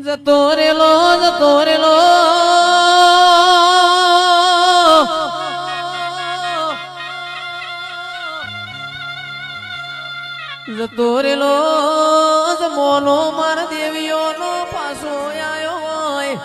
જતો રેલો જતો રેલો જતો રેલો જમોનો માર દેવીઓનો પાછો આયો હોય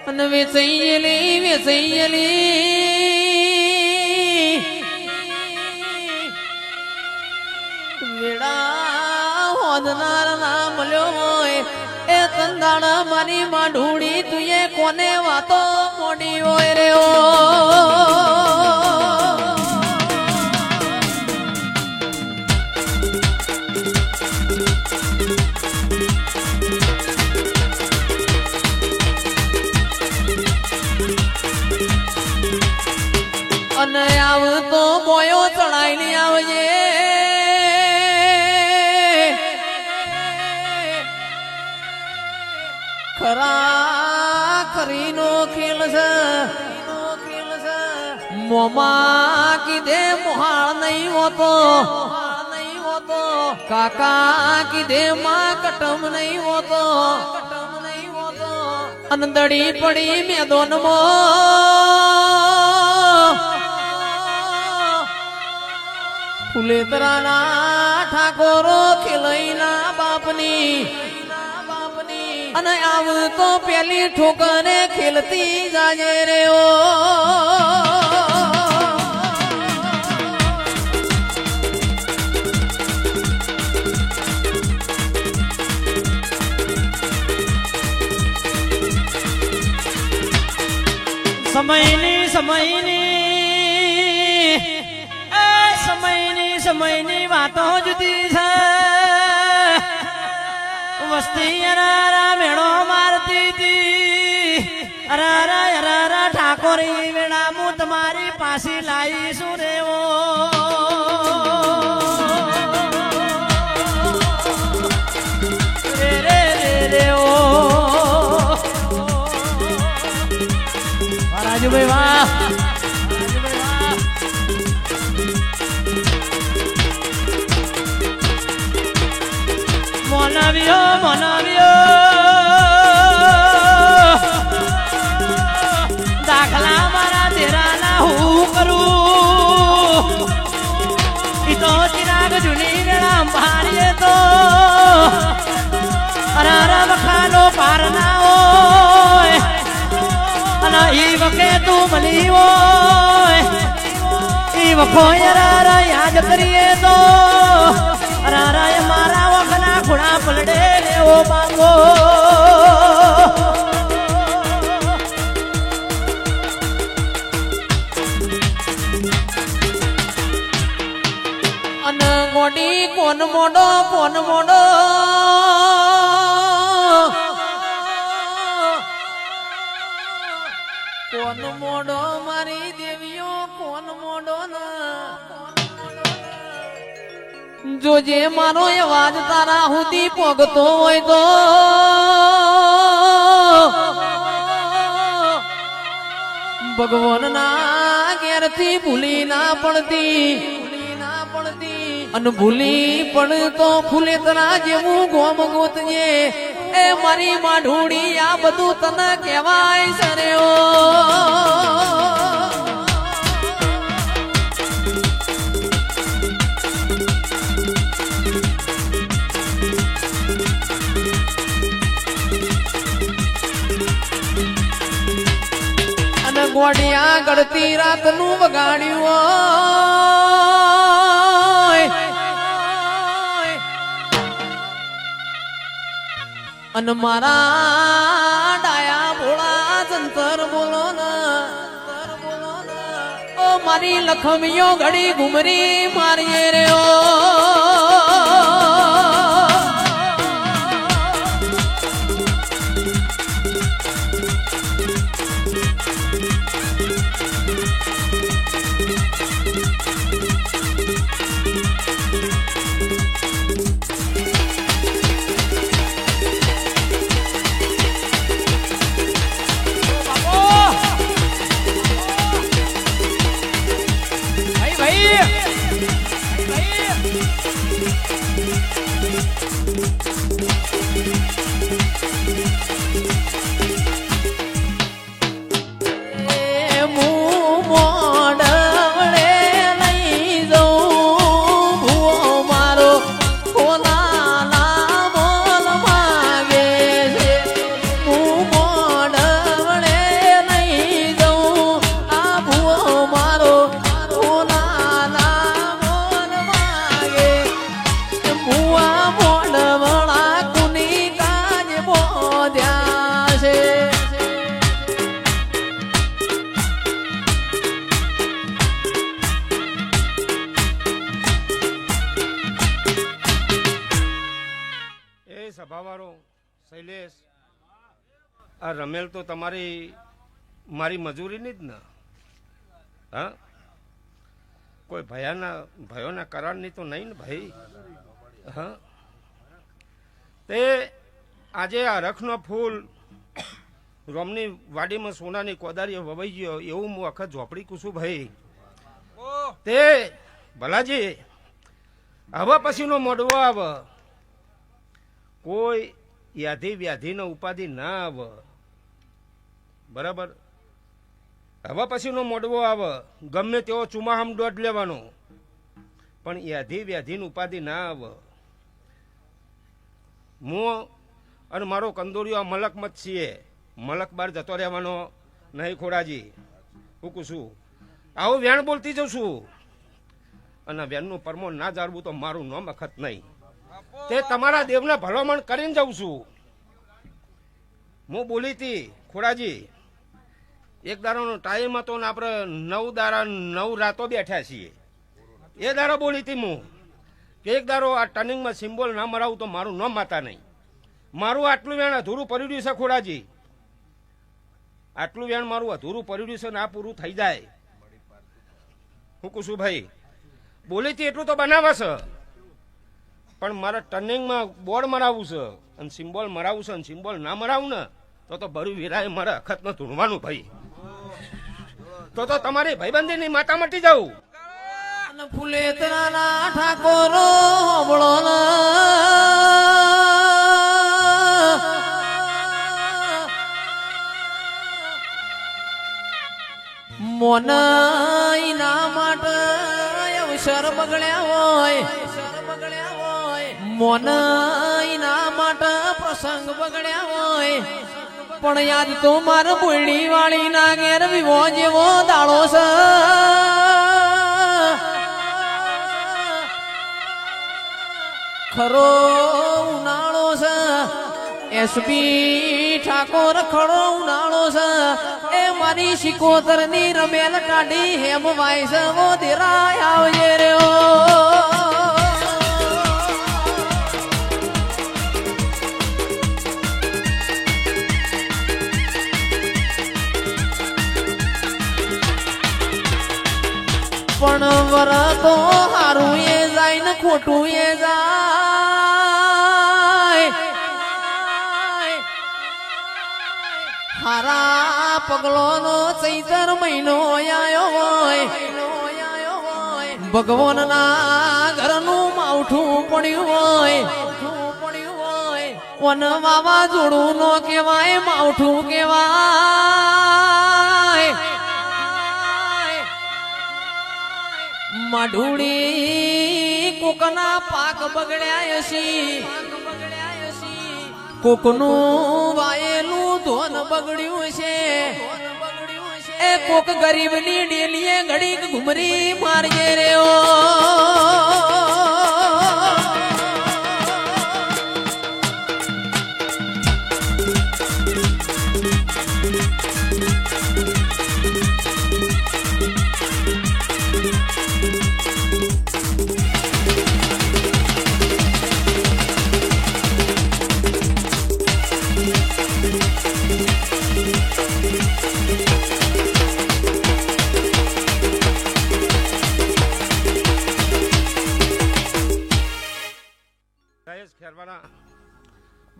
અને વેચાઈ વેડા હોદનાર ના મળ્યો હોય એ તંદાણ મારી માં ઢૂળી તુએ કોને વાતો મોડી હોય રે ઓ અને આવતો બોયો ચડાઈને આવજે ખરા ખરીનો ખેલ છે મોમાં કીધે મોહાળ નહીં હોતો કાકા કીધે માં કટમ નહીં હોતો અંદડી પડી મેદોન ફુલેતરાના ઠાકોરો ખેલઈના બાપની અને આવતો પેલી ઠોકરે ખેલતી જાજે રે ઓ સમયની વાતો જુદી છે વસ્તી અરારા મેળો મારતી હતી અરારા ઠાકોરી વેળા હું તમારી પાસે લાવીશું રેવો રે રે રે રે ઓ રાજુભાઈ વાહ મનાવ્યો દાખલા મારા તેરાના હું કરું ઈ તો ચિરાગ જૂની વેળા ભારીએ તો અરારા વખાનો પાર ના હોય અને ઈ વખે તું મળી હોય ઈ વખો અરારા યાદ કરીએ તો અરારા મારા વખના ખુણા પલડે લેવો બાબો અને ગોડી કોન મોડો મારી દેવીઓ કોન મોડો જોજે મારો અવાજ તારા સુધી પોગતો હોય તો ભગવાન ના ઘેરથી ભૂલી ના પડતી અને ભૂલી પડતો ફૂલેતરા જેવું ગોમ ગોતજે એ મારી માં ઢૂળી આ બધું તને કહેવાય સરેઓ ગોડિયા ગળતી રાત નું વગાડ્યું અને મારા ડાયા ભોળા જંતર બોલો ઓ મારી લખમીઓ ઘડી ઘુમરી મારીએ રે ઓ ભાઈ તમારો શૈલેષ, આ રમેલ તો મારી મજૂરીની જ ને. હા, કોઈ ભયોના કરારની તો નહીં ને ભાઈ. હા, તે આજે આ રખનો ફૂલ રોમની વાડીમાં સોનાની કોદારીઓ વવાઈ ગયો એવું હું આખા ઝોપડી કુશું ભાઈ. તે ભલાજી હવે પછીનો મોડવો આવે, કોઈ યાધી વ્યાધીનો ઉપાધિ ના આવે. બરાબર, હવે પછીનો મોડવો આવે ગમે તેવો ચુમાહમ દોઢ લેવાનો, પણ યાધી વ્યાધીની ઉપાધિ ના આવે. હું અને મારો કંદોરિયો મલકમત છીએ, મલક બાર જતો રહેવાનો નહીં ખોડાજી. હું કહું છું આવું વેણ બોલતી જઉં છું, અને વેણનું પરમો ના જાળવું તો મારું નામ અખત નહીં. તે તમારા દેવને ભલામણ કરીને જાઉં છું. હું બોલી હતી ખોડાજી, એક દાડાનો ટાઈમ હતો ને આપણે 9 દાડા 9 રાતો બેઠ્યા છીએ. એ દાડો બોલી હતી હું કે એક દાડો આ ટર્નિંગમાં સિમ્બોલ ના મરાવું તો મારું નામ માતા નહીં. મારું આટલું વેણ અધૂરું પડ્યું છે ખોડાજી, આટલું વેણ મારું અધૂરું પડ્યું છે ને આ પૂરું થઈ જાય. હું કહું છું ભાઈ, બોલીથી એટલું તો બનાવે છે, પણ મારા ટર્નિંગમાં બોર્ડ મરાવવું છે અને સિમ્બોલ મરાવવું છે, અને સિમ્બોલ ના મરાવું ને તો ભર્યું વીરાએ મારા અખતમાં ધૂણવાનું ભાઈ. તો તમારી ભાઈબંધીની માતા મટી જાઉં. ફુલેતરાના ઠાકોરો હોબળો મોના માટે અવસર બગડ્યા હોય, મોના માટે પ્રસંગ બગડ્યા હોય, પણ યાદ તો મારા બોયડી વાળી ના ઘેર વિવો જેવો દાડો છે. ખરો ઉનાળો છે, એસપી ઠાકોર ખરો ઉનાળો છે. એ મારી શિકોતર ની રમેલ કાઢી હેમ વાયસ વો દેરાય આવજે રહ્યો. પણ વર તો હારું એ જાય ને ખોટું એ જાય. હારા પગલો નો ચૈતર મહિનો આયો હોય, ભગવાન ના ઘરનું માવઠું પડ્યું હોય. વન વાવાઝોડું નો કહેવાય, માવઠું કહેવાય. માઢુડી કોકના પાક બગડ્યા છે, કોકનું વાયેલું ધોન બગડ્યું છે. એ કોક ગરીબની ડેલીએ ઘડીક ઘુમરી મારજે રહ્યો.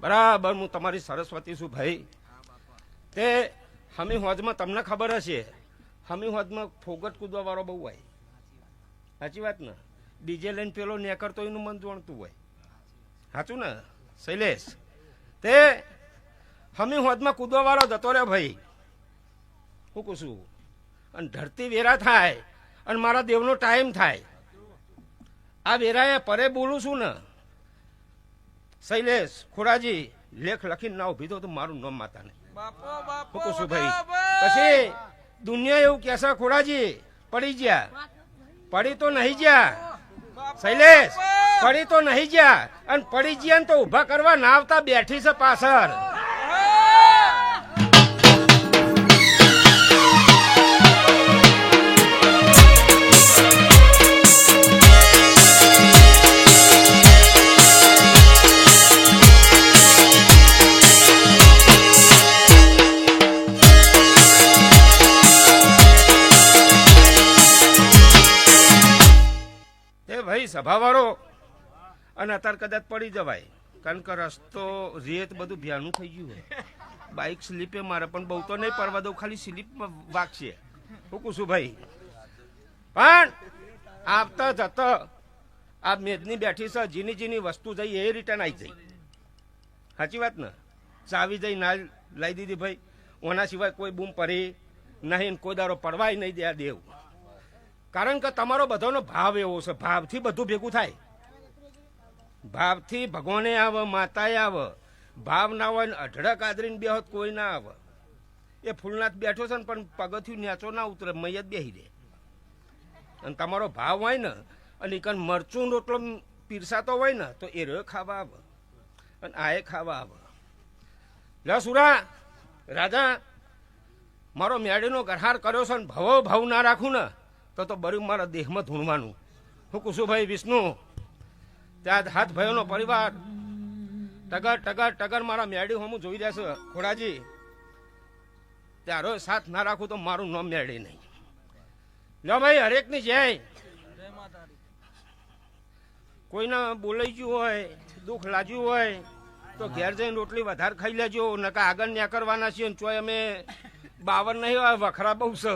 બરાબર, હું તમારી સરસ્વતી છું ભાઈ. તે હમી હોજમાં તમને ખબર હશે, હમી હોજમાં ફોગટ કૂદવા વાળો બહુ હોય. સાચી વાત ને? ડીજે લઈને પેલો નેકરતો એનું મન જોણતું હોય. સાચું ને શૈલેષ? તે હમી હોજમાં કૂદવા વાળો જતો રહ્યો ભાઈ. હું કહું છું, અને ધરતી વેરા થાય અને મારા દેવનો ટાઈમ થાય. આ વેરાએ પરે બોલું છું ને શૈલેષ ખોડાજી, લેખ લખીને ના ઉભી તો મારું નામ માતા નહીં. હું કહું છું ભાઈ, પછી દુનિયા એવું કહેશે ખોડાજી પડી ગયા, પડી તો નહીં ગયા શૈલેષ, પડી તો નહીં ગયા, અને પડી ગયા ને તો ઉભા કરવા ના આવતા બેઠી છે પાછળ. સભાવાળો અને અત્યારે કદાચ પડી જવાય કારણ કે રસ્તો રેત બધું ભ્યાનું થઈ ગયું હોય બાઇક સ્લીપે મારે પણ બહુ તો નહીં પડવા દઉં ખાલી સ્લીપમાં વાગશે હું કુશુભાઈ પણ આવતા જતા આ મેદની બેઠી છે જીની જીની વસ્તુ જઈ એ રિટર્ન આવી જઈ સાચી વાત ને ચાવી જઈ ના લાવી દીધી ભાઈ ઓના સિવાય કોઈ બૂમ પડી નહીં કોઈ દારો પડવાય નહીં દે દેવું કારણ કે તમારો બધાનો ભાવ એવો છે ભાવથી બધું ભેગું થાય ભાવથી ભગવાને આવે માતાએ આવે ભાવ ના હોય ને અઢળક આદરીને બે હોત કોઈ ના આવે એ ફૂલનાથ બેઠો છે ને પણ પગથિયું નેચો ના ઉતરે મૈયત બેસી દે અને તમારો ભાવ હોય ને અને કન મરચું રોટલો પીરસાતો હોય ને તો એ રહ્યો ખાવા આવે અને આ એ ખાવા આવે લે સુરા રાજા મારો મેળીનો ગરહાર કર્યો છે ને ભવો ભાવ ના રાખું ને તો બરું મારા દેહમાં ધૂણવાનું હું કુશુભાઈ વિષ્ણુ ત્યાં હાથ ભાઈઓનો પરિવાર ટગર ટગર ટગર મારા મેળી હું જોઈ રહ્યા છે ખોડાજી ત્યારો સાથ ના રાખું તો મારું નામ મેળી નહીં લો ભાઈ હરેકની જય કોઈને બોલાઈ ગયું હોય દુઃખ લાગ્યું હોય તો ઘેર જઈને રોટલી વધારે ખાઈ લેજો નકા આગળ ન્યા કરવાના છીએ ચોય અમે 52 નહીં હોય વખરા બહુ છે